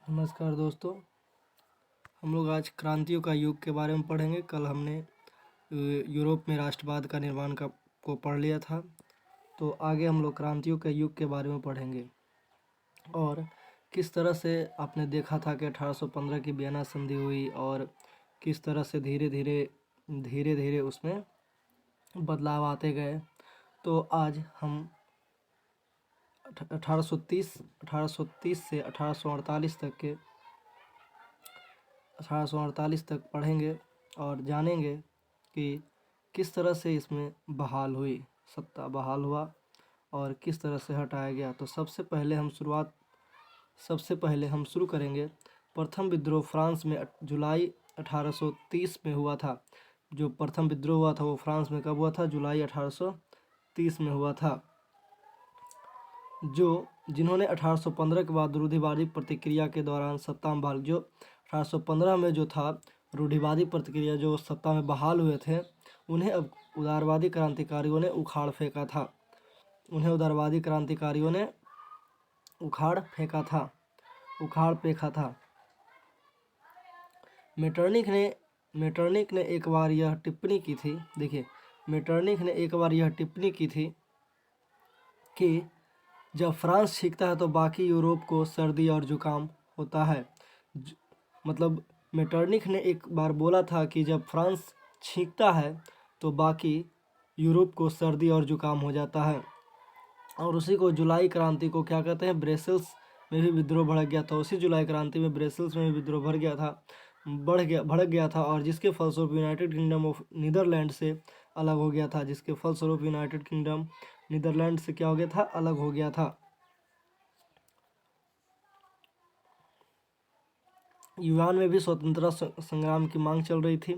नमस्कार दोस्तों। हम लोग आज क्रांतियों का युग के बारे में पढ़ेंगे। कल हमने यूरोप में राष्ट्रवाद का निर्माण को पढ़ लिया था। तो आगे हम लोग क्रांतियों के युग के बारे में पढ़ेंगे और किस तरह से आपने देखा था कि 1815 की वियना संधि हुई और किस तरह से धीरे धीरे उसमें बदलाव आते गए। तो आज हम 1830 से 1848 तक पढ़ेंगे और जानेंगे कि किस तरह से इसमें सत्ता बहाल हुआ और किस तरह से हटाया गया। तो सबसे पहले हम शुरू करेंगे। प्रथम विद्रोह फ्रांस में जुलाई 1830 में हुआ था। जो प्रथम विद्रोह हुआ था वो फ्रांस में कब हुआ था? जुलाई 1830 में हुआ था। जिन्होंने 1815 के बाद रूढ़िवादी प्रतिक्रिया के दौरान सत्ता में बहाल, जो 1815 में जो था रूढ़िवादी प्रतिक्रिया जो सत्ता में बहाल हुए थे, उन्हें अब उदारवादी क्रांतिकारियों ने उखाड़ फेंका था। मेटरनिख ने एक बार यह टिप्पणी की थी। देखिए, मेटरनिख ने एक बार यह टिप्पणी की थी कि जब फ्रांस छींकता है तो बाकी यूरोप को सर्दी और जुकाम होता है। मतलब मेटरनिख ने एक बार बोला था कि जब फ्रांस छींकता है तो बाकी यूरोप को सर्दी और जुकाम हो जाता है। और उसी को जुलाई क्रांति को क्या कहते हैं? ब्रसेल्स में भी विद्रोह भड़क गया था। उसी जुलाई क्रांति में ब्रसेल्स में भी विद्रोह भड़क गया था और जिसके फलस्वरूप यूनाइटेड किंगडम ऑफ नीदरलैंड से अलग हो गया था। यूनाइटेड किंगडम नीदरलैंड से क्या हो गया था? अलग हो गया था। यूनान में भी स्वतंत्रता संग्राम की मांग चल रही थी।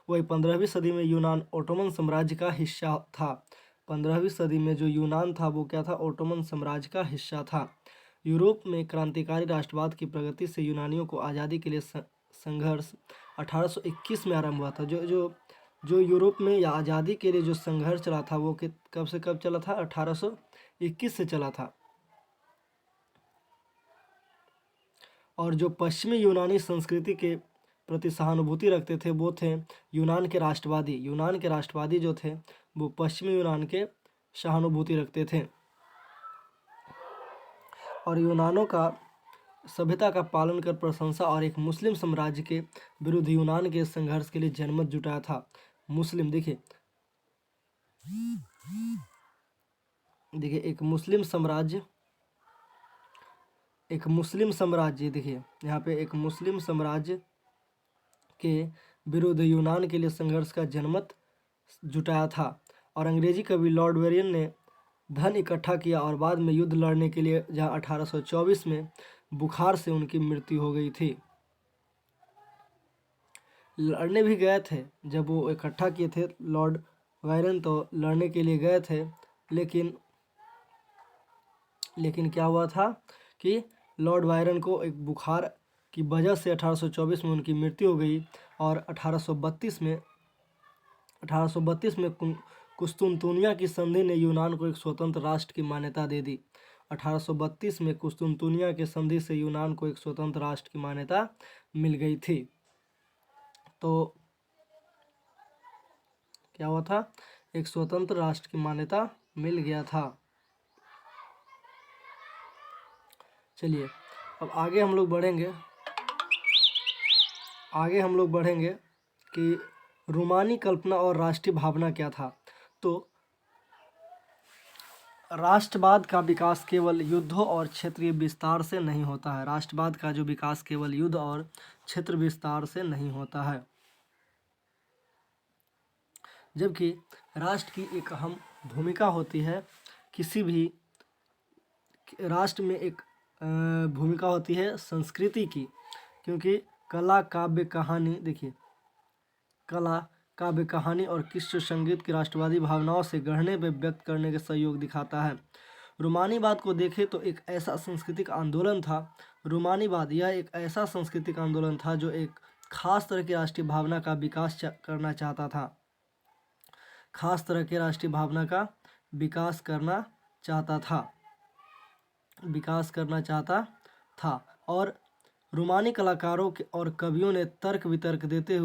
वही 15वीं सदी में यूनान ओटोमन साम्राज्य का हिस्सा था। 15वीं सदी में जो यूनान था वो क्या था? ओटोमन साम्राज्य का हिस्सा था। यूरोप में क्रांतिकारी राष्ट्रवाद की प्रगति से यूनानियों को आज़ादी के लिए संघर्ष 1821 में आरंभ हुआ था। जो यूरोप में या आज़ादी के लिए जो संघर्ष चला था वो कब से कब चला था? 1821 से चला था। और जो पश्चिमी यूनानी संस्कृति के प्रति सहानुभूति रखते थे वो थे यूनान के राष्ट्रवादी जो थे वो पश्चिमी यूनान के सहानुभूति रखते थे और यूनानों का सभ्यता का पालन कर प्रशंसा और एक मुस्लिम साम्राज्य के विरुद्ध यूनान के संघर्ष के लिए जनमत जुटाया था। देखिए एक मुस्लिम साम्राज्य देखिए यहाँ पे एक मुस्लिम साम्राज्य के विरुद्ध यूनान के लिए संघर्ष का जनमत जुटाया था। और अंग्रेजी कवि लॉर्ड वेरियन ने धन इकट्ठा किया और बाद में युद्ध लड़ने के लिए, जहां 1824 में बुखार से उनकी मृत्यु हो गई थी। लड़ने भी गए थे जब वो इकट्ठा किए थे लॉर्ड वायरन, तो लड़ने के लिए गए थे, लेकिन क्या हुआ था कि लॉर्ड वायरन को एक बुखार की वजह से 1824 में उनकी मृत्यु हो गई। और 1832 में कुस्तुनतुनिया की संधि ने यूनान को एक स्वतंत्र राष्ट्र की मान्यता दे दी। 1832 में कुस्तुनतुनिया की संधि से यूनान को एक स्वतंत्र राष्ट्र की मान्यता मिल गई थी। तो क्या हुआ था? एक स्वतंत्र राष्ट्र की मान्यता मिल गया था। चलिए अब आगे हम लोग बढ़ेंगे कि रोमानी कल्पना और राष्ट्रीय भावना क्या था। तो राष्ट्रवाद का विकास केवल युद्धों और क्षेत्रीय विस्तार से नहीं होता है। राष्ट्रवाद का जो विकास केवल युद्ध और क्षेत्र विस्तार से नहीं होता है, जबकि राष्ट्र की एक अहम भूमिका होती है। किसी भी राष्ट्र में एक भूमिका होती है संस्कृति की, क्योंकि कला काव्य कहानी और किस्से संगीत की राष्ट्रवादी भावनाओं से गढ़ने व व्यक्त करने के सहयोग दिखाता है। रोमानीवाद को देखें तो एक ऐसा सांस्कृतिक आंदोलन था। यह एक ऐसा सांस्कृतिक आंदोलन था जो एक खास तरह की राष्ट्रीय भावना का विकास करना चाहता था। और रोमानी कलाकारों के और कवियों ने तर्क वितर्क देते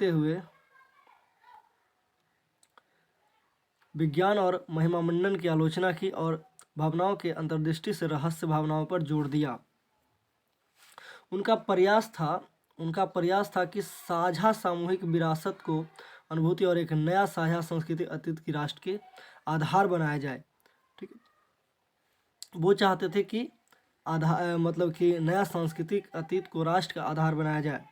हुए विज्ञान और महिमामंडन की आलोचना की और भावनाओं के अंतर्दृष्टि से रहस्य भावनाओं पर जोर दिया। उनका प्रयास था कि साझा सामूहिक विरासत को अनुभूति और एक नया साझा सांस्कृतिक अतीत की राष्ट्र के आधार बनाया जाए। ठीक है, वो चाहते थे कि मतलब कि नया सांस्कृतिक अतीत को राष्ट्र का आधार बनाया जाए।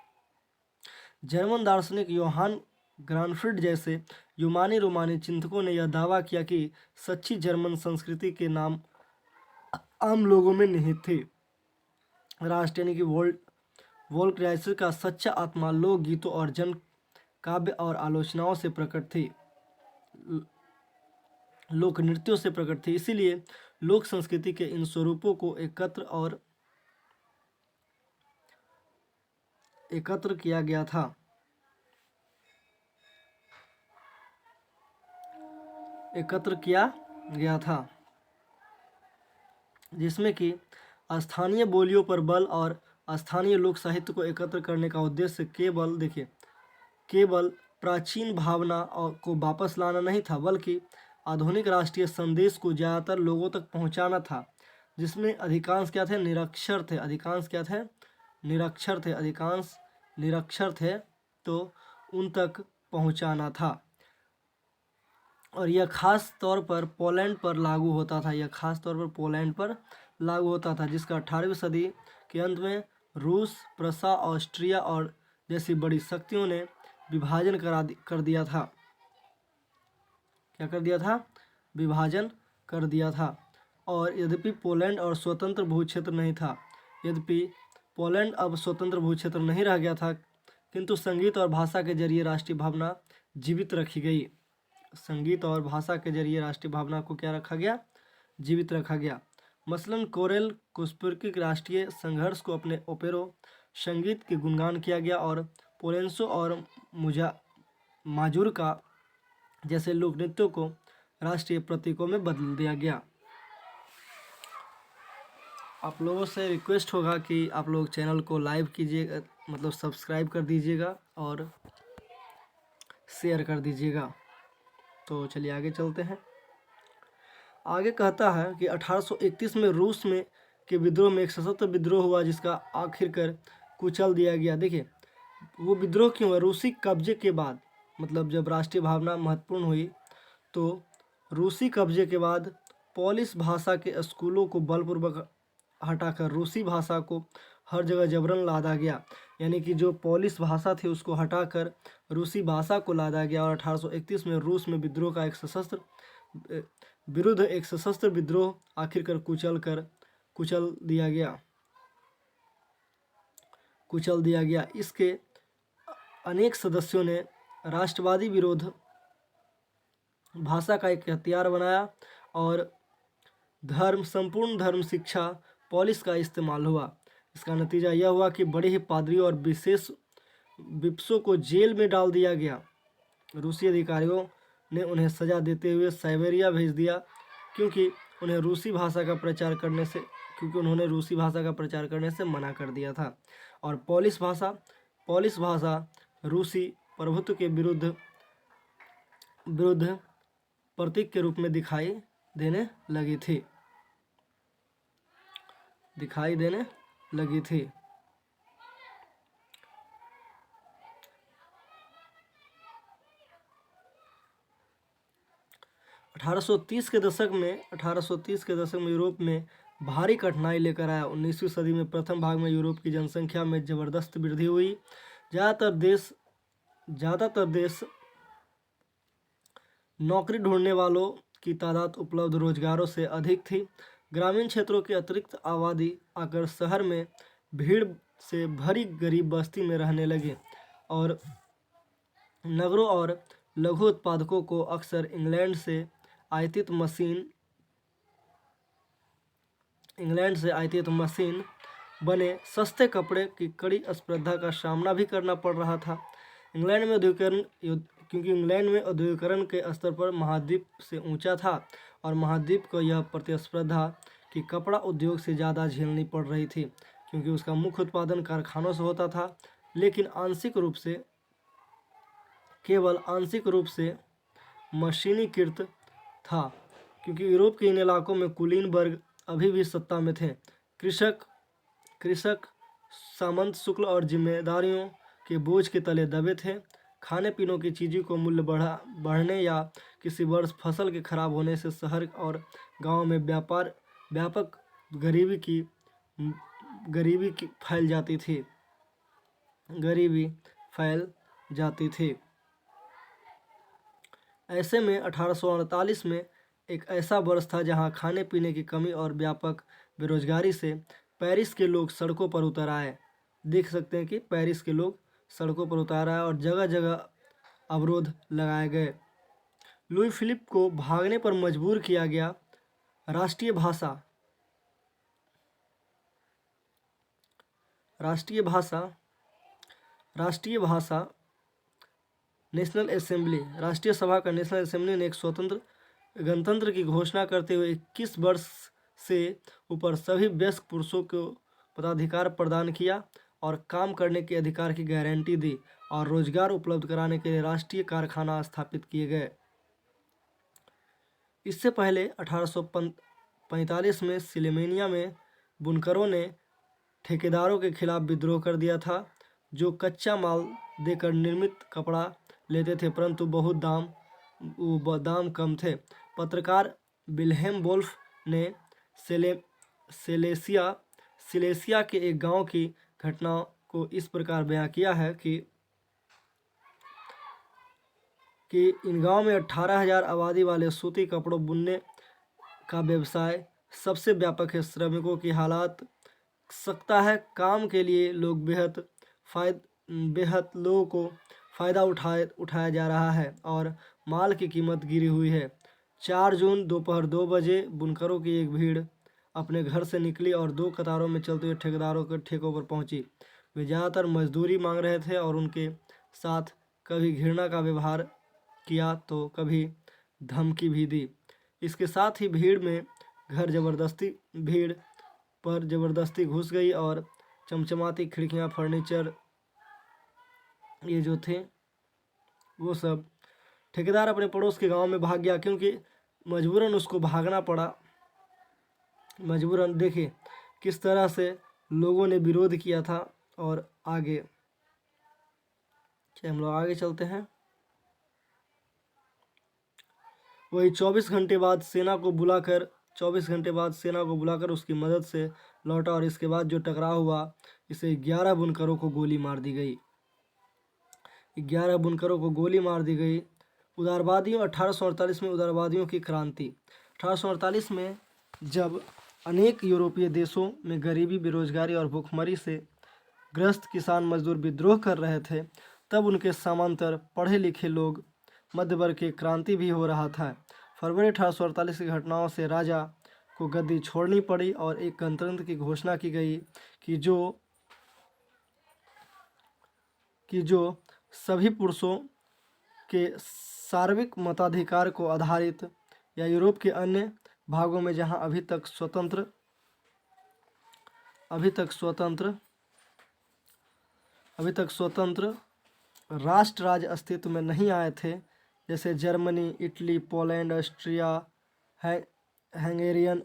जर्मन दार्शनिक योहान ग्रानफिल्ड जैसे यूनानी रोमानी चिंतकों ने यह दावा किया कि सच्ची जर्मन संस्कृति के नाम आम लोगों में निहित थे। राष्ट्र यानी कि वोल्क्राइसर का सच्चा आत्मा लोक गीतों और जन काव्य और आलोचनाओं से प्रकट थी, लोक नृत्यों से प्रकट थी। इसीलिए लोक संस्कृति के इन स्वरूपों को एकत्र किया गया था, जिसमें कि स्थानीय बोलियों पर बल और स्थानीय लोक साहित्य को एकत्र करने का उद्देश्य केवल प्राचीन भावना को वापस लाना नहीं था, बल्कि आधुनिक राष्ट्रीय संदेश को ज़्यादातर लोगों तक पहुंचाना था, जिसमें अधिकांश क्या थे? निरक्षर थे। अधिकांश क्या थे? अधिकांश निरक्षर थे, तो उन तक पहुंचाना था। और यह खास तौर पर पोलैंड पर लागू होता था, जिसका 18वीं सदी के अंत में रूस, प्रसा, ऑस्ट्रिया और जैसी बड़ी शक्तियों ने विभाजन कर दिया था। क्या कर दिया था? विभाजन कर दिया था। और यद्यपि पोलैंड अब स्वतंत्र भूक्षेत्र नहीं रह गया था, किंतु संगीत और भाषा के जरिए राष्ट्रीय भावना जीवित रखी गई। संगीत और भाषा के जरिए राष्ट्रीय भावना को क्या रखा गया? जीवित रखा गया। मसलन कोरेल कुस्पुर्की राष्ट्रीय संघर्ष को अपने ओपेरो संगीत के गुणगान किया गया और पोलेंसो और माजुरका जैसे लोक नृत्यों को राष्ट्रीय प्रतीकों में बदल दिया गया। आप लोगों से रिक्वेस्ट होगा कि आप लोग चैनल को लाइव कीजिएगा, मतलब सब्सक्राइब कर दीजिएगा और शेयर कर दीजिएगा। तो चलिए आगे चलते हैं। आगे कहता है कि 1831 में रूस में के विद्रोह में एक सशस्त्र विद्रोह हुआ, जिसका आखिरकार कुचल दिया गया। देखिए वो विद्रोह क्यों हुआ? रूसी कब्जे के बाद, मतलब जब राष्ट्रीय भावना महत्वपूर्ण हुई तो रूसी कब्जे के बाद पोलिश भाषा के स्कूलों को बलपूर्वक हटाकर रूसी भाषा को हर जगह जबरन लादा गया। यानी कि जो पोलिश भाषा थी उसको हटाकर रूसी भाषा को लादा गया और 1831 में रूस में विद्रोह का एक सशस्त्र विद्रोह आखिरकार कुचल दिया गया। इसके अनेक सदस्यों ने राष्ट्रवादी विरोध भाषा का एक हथियार बनाया और संपूर्ण धर्म शिक्षा पोलिश का इस्तेमाल हुआ। इसका नतीजा यह हुआ कि बड़े ही पादरियों और विशेष बिप्सों को जेल में डाल दिया गया। रूसी अधिकारियों ने उन्हें सजा देते हुए साइबेरिया भेज दिया, क्योंकि उन्होंने रूसी भाषा का प्रचार करने से मना कर दिया था। और पोलिश भाषा रूसी प्रभुत्व के विरुद्ध प्रतीक के रूप में दिखाई देने लगी थी। 1830 के दशक में यूरोप में भारी कठिनाई लेकर आया। 19वीं सदी में प्रथम भाग में यूरोप की जनसंख्या में जबरदस्त वृद्धि हुई। ज़्यादातर देश नौकरी ढूंढने वालों की तादाद उपलब्ध रोजगारों से अधिक थी। ग्रामीण क्षेत्रों की अतिरिक्त आबादी आकर शहर में भीड़ से भरी गरीब बस्ती में रहने लगे और नगरों और लघु उत्पादकों को अक्सर इंग्लैंड से आयातित मशीन बने सस्ते कपड़े की कड़ी स्पर्धा का सामना भी करना पड़ रहा था। इंग्लैंड में औद्योगिकरण के स्तर पर महाद्वीप से ऊंचा था और महाद्वीप को यह प्रतिस्पर्धा कि कपड़ा उद्योग से ज़्यादा झेलनी पड़ रही थी, क्योंकि उसका मुख्य उत्पादन कारखानों से होता था, लेकिन केवल आंशिक रूप से मशीनीकृत था, क्योंकि यूरोप के इन इलाकों में कुलीन वर्ग अभी भी सत्ता में थे। कृषक सामंत शुल्क और जिम्मेदारियों के बोझ के तले दबे थे। खाने पीने की चीज़ों को मूल्य बढ़ने या किसी वर्ष फसल के खराब होने से शहर और गांव में व्यापक गरीबी की फैल जाती थी। ऐसे में 1848 में एक ऐसा वर्ष था जहां खाने पीने की कमी और व्यापक बेरोजगारी से पेरिस के लोग सड़कों पर उतर आए। देख सकते हैं कि पेरिस के लोग सड़कों पर उतर आए और जगह जगह अवरोध लगाए गए। लुई फिलिप को भागने पर मजबूर किया गया। राष्ट्रीय भाषा नेशनल असेंबली, राष्ट्रीय सभा का नेशनल असेंबली ने एक स्वतंत्र गणतंत्र की घोषणा करते हुए 21 वर्ष से ऊपर सभी वयस्क पुरुषों को मताधिकार प्रदान किया और काम करने के अधिकार की गारंटी दी और रोजगार उपलब्ध कराने के लिए राष्ट्रीय कारखाना स्थापित किए गए। इससे पहले 1845 में सिलेमेनिया में बुनकरों ने ठेकेदारों के खिलाफ विद्रोह कर दिया था, जो कच्चा माल देकर निर्मित कपड़ा लेते थे, परंतु बहुत दाम कम थे। पत्रकार विल्हेम वोल्फ ने सिलेसिया के एक गांव की घटना को इस प्रकार बयां किया है कि इन गांव में 18,000 आबादी वाले सूती कपड़ों बुनने का व्यवसाय सबसे व्यापक है। श्रमिकों की हालत सकता है, काम के लिए लोग बेहद लोगों को फ़ायदा उठाया जा रहा है और माल की कीमत गिरी हुई है। 4 जून दोपहर 2 बजे बुनकरों की एक भीड़ अपने घर से निकली और 2 कतारों में चलते हुए ठेकेदारों के ठेकों पर पहुंची। वे ज़्यादातर मजदूरी मांग रहे थे और उनके साथ कभी घृणा का व्यवहार किया तो कभी धमकी भी दी। इसके साथ ही भीड़ पर ज़बरदस्ती घुस गई और चमचमाती खिड़कियां, फर्नीचर ये जो थे वो सब। ठेकेदार अपने पड़ोस के गांव में भाग गया, क्योंकि मजबूरन उसको भागना पड़ा। मजबूरन देखिए किस तरह से लोगों ने विरोध किया था। और आगे हम लोग आगे चलते हैं। वही 24 घंटे बाद सेना को बुलाकर उसकी मदद से लौटा और इसके बाद जो टकराव हुआ, इसे 11 बुनकरों को गोली मार दी गई। 11 बुनकरों को गोली मार दी गई। 1848 में उदारवादियों की क्रांति। 1848 में जब अनेक यूरोपीय देशों में गरीबी, बेरोजगारी और भूखमरी से ग्रस्त किसान मजदूर विद्रोह कर रहे थे, तब उनके समांतर पढ़े लिखे लोग मध्य वर्ग की क्रांति भी हो रहा था। फरवरी 1848 की घटनाओं से राजा को गद्दी छोड़नी पड़ी और एक गणतंत्र की घोषणा की गई कि जो सभी पुरुषों के सार्वत्रिक मताधिकार को आधारित या यूरोप के अन्य भागों में जहां अभी तक स्वतंत्र राष्ट्र राज्य अस्तित्व में नहीं आए थे, जैसे Germany, Italy, Poland, Austria, Hungarian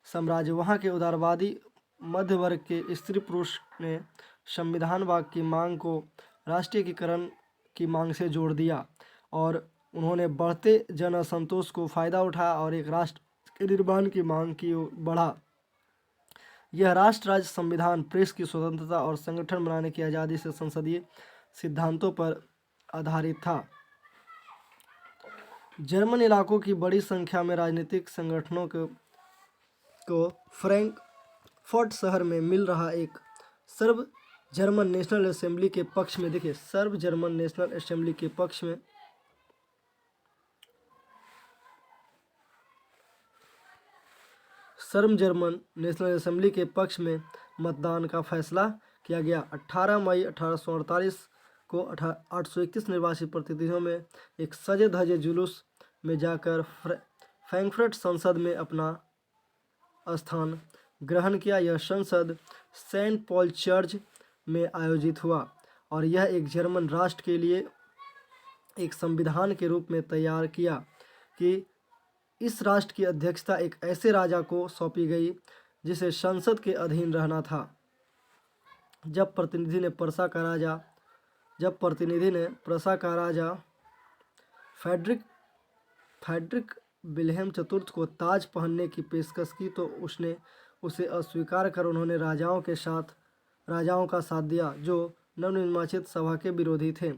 साम्राज्य, वहाँ के उदारवादी मध्य वर्ग के स्त्री पुरुष ने संविधानवाद की मांग को राष्ट्रीयकरण की मांग से जोड़ दिया और उन्होंने बढ़ते जन असंतोष को फ़ायदा उठाया और एक राष्ट्र के निर्माण की मांग की ओर बढ़ा। यह राष्ट्र राज्य संविधान, प्रेस की स्वतंत्रता और संगठन बनाने की आज़ादी से संसदीय सिद्धांतों पर आधारित था। जर्मन इलाकों की बड़ी संख्या में राजनीतिक संगठनों को फ्रैंकफर्ट शहर में मिल रहा एक सर्व जर्मन नेशनल असेंबली के पक्ष में, देखिए सर्व जर्मन नेशनल असेंबली के पक्ष में सर्व जर्मन नेशनल असेंबली के पक्ष में मतदान का फैसला किया गया। 18 मई 1848 को 831 निर्वासित प्रतिनिधियों में एक सजे धजे जुलूस में जाकर फ्रैंकफर्ट संसद में अपना स्थान ग्रहण किया। यह संसद सेंट पॉल चर्च में आयोजित हुआ और यह एक जर्मन राष्ट्र के लिए एक संविधान के रूप में तैयार किया कि इस राष्ट्र की अध्यक्षता एक ऐसे राजा को सौंपी गई जिसे संसद के अधीन रहना था। जब प्रतिनिधि ने प्रसा का राजा फ्रेडरिक विल्हेम चतुर्थ को ताज पहनने की पेशकश की तो उसने उसे अस्वीकार कर उन्होंने राजाओं का साथ दिया जो नवनिर्वाचित सभा के विरोधी थे।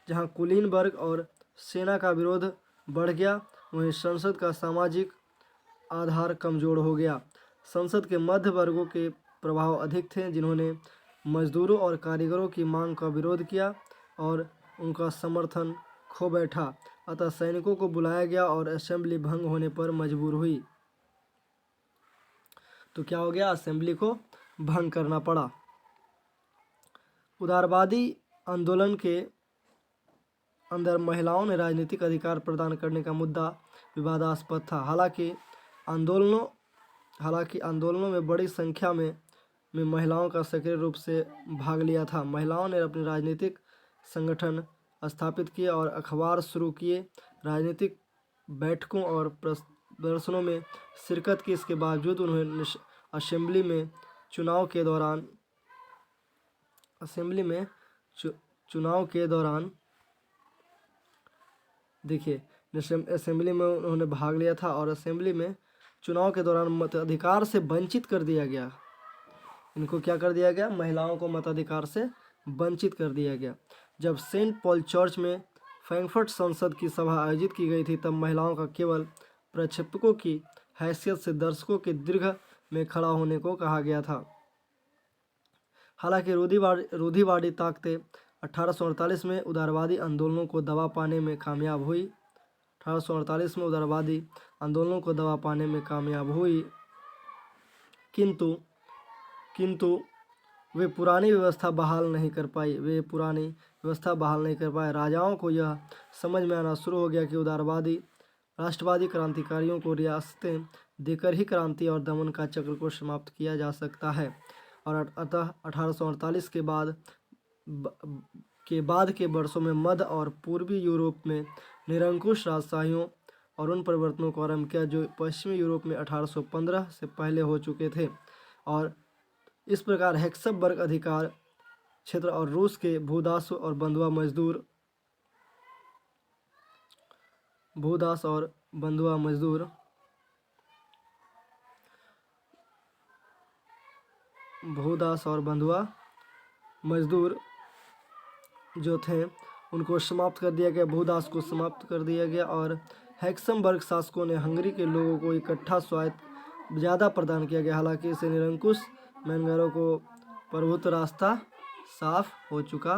जहां कुलीनबर्ग और सेना का विरोध बढ़ गया, वहीं संसद का सामाजिक आधार कमजोर हो गया। संसद के मध्य वर्गों के प्रभाव अधिक थे, जिन्होंने मजदूरों और कारीगरों की मांग का विरोध किया और उनका समर्थन खो बैठा। अतः सैनिकों को बुलाया गया और असेंबली भंग होने पर मजबूर हुई। तो क्या हो गया, असेंबली को भंग करना पड़ा। उदारवादी आंदोलन के अंदर महिलाओं ने राजनीतिक अधिकार प्रदान करने का मुद्दा विवादास्पद था। हालांकि आंदोलनों में बड़ी संख्या में महिलाओं का सक्रिय रूप से भाग लिया था। महिलाओं ने अपने राजनीतिक संगठन स्थापित किए और अखबार शुरू किए, राजनीतिक बैठकों और प्रदर्शनों में शिरकत की। इसके बावजूद उन्होंने असेंबली में चुनाव के दौरान देखिए, असेंबली में उन्होंने भाग लिया था और असेंबली में चुनाव के दौरान मताधिकार से वंचित कर दिया गया। इनको क्या कर दिया गया, महिलाओं को मताधिकार से वंचित कर दिया गया। जब सेंट पॉल चर्च में फ्रैंकफर्ट संसद की सभा आयोजित की गई थी, तब महिलाओं का केवल प्रक्षेपकों की हैसियत से दर्शकों के दीर्घ में खड़ा होने को कहा गया था। हालांकि रूढ़िवादी ताकतें 1848 में उदारवादी आंदोलनों को दबा पाने में कामयाब हुई। 1848 में उदारवादी आंदोलनों को दबा पाने में कामयाब हुई, किंतु वे पुरानी व्यवस्था बहाल नहीं कर पाए। राजाओं को यह समझ में आना शुरू हो गया कि राष्ट्रवादी क्रांतिकारियों को रियासतें देकर ही क्रांति और दमन का चक्र को समाप्त किया जा सकता है। और अतः 1848 के बाद के वर्षों में मध्य और पूर्वी यूरोप में निरंकुश राजशाहियों और उन परिवर्तनों को आरंभ किया जो पश्चिमी यूरोप में 1815 से पहले हो चुके थे। और इस प्रकार हेक्सबर्ग अधिकार क्षेत्र और रूस के भूदास और बंधुआ मजदूर जो थे उनको समाप्त कर दिया गया, भूदास को समाप्त कर दिया गया और हेक्सबर्ग शासकों ने हंगरी के लोगों को इकट्ठा स्वायत्त ज़्यादा प्रदान किया गया। हालांकि इससे निरंकुश मैनगारों को प्रभुत्व रास्ता साफ हो चुका